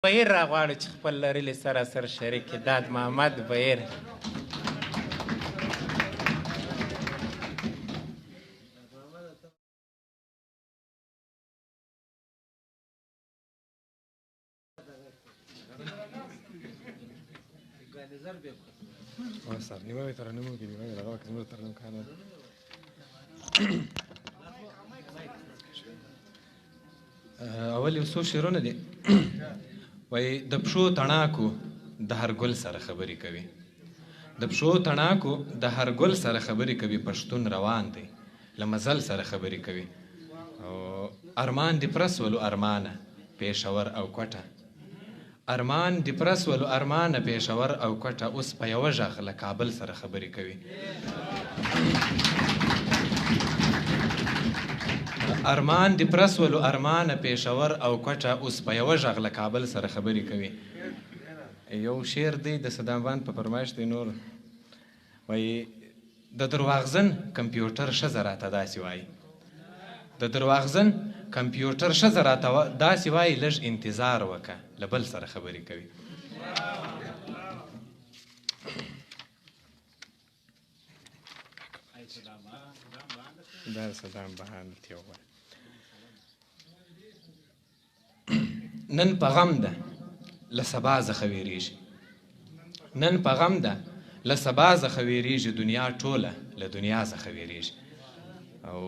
بهیر راغواړو چې خپل لرلي سراسر شریک داد محمد بهیر اول یو څو شعرونه دي وایي د پښو تڼاکو د هر ګل سره خبرې کوي د پښو تڼاکو د هر ګل سره خبرې کوي پښتون روان دی له مزل سره خبرې کوي او ارمان دې پرسولو ارمانه پېښور او کوټه ارمان دې پرسولو ارمانه پېښور او کوټه اوس په یوه غږ له کابل سره خبرې کوي ارمان دې پرسولو ارمانه پېښور او کوټه اوس په یوه غږ له کابل سره خبرې کوي یو شعر دی د صدام بند په فرمایش دی نور وایي د درواغزن کمپیوټر ښځه راته داسې وایي د درواغزن کمپیوټر ښځه راته داسې وایي لږ انتظار وکړه له بل سره خبرې کوي دا صدام بند یو نن په غم ده له سبا څخه ویریږي نن په غم ده له سبا څخه ویریږي دنیا ټوله له دنیا څخه ویریږي او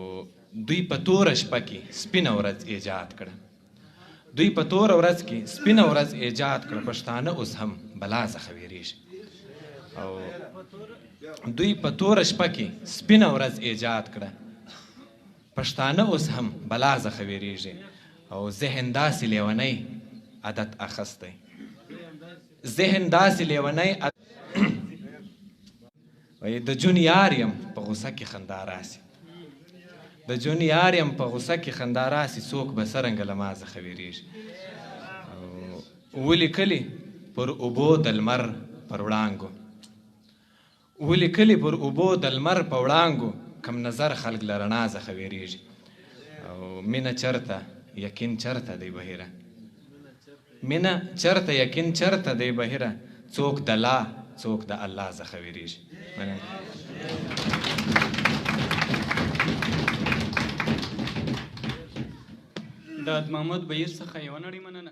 دوی په توره شپه کې سپینه ورځ ایجاد کړه دوی په توره ورځ کې سپینه ورځ ایجاد کړه پښتانه اوس هم بلا څخه ویریږي او دوی په توره شپه کې سپینه ورځ ایجاد کړه پښتانه اوس هم بلا څخه ویریږي او ذهن داسې لیونی عادت اخستی ذهن داسې لیونی وایي د جون یار یم په غوسه کې خندا راسي د جون یار یم په غوسه کې خندا راسي څوک به څرنګه له ما څخه ویریږي ولیکلي پر اوبو د لمر پر وړانګو ولیکلي پر اوبو د لمر په وړانګو کم نظر خلک له رڼا څخه ویریږي او مینه چرته یقین چرته دی بهیره مینه چرته یقین چرته دی بهیره څوک د لا څوک د الله څخه ویریږي داد محمد بهیر څخه یوه نړۍ مننه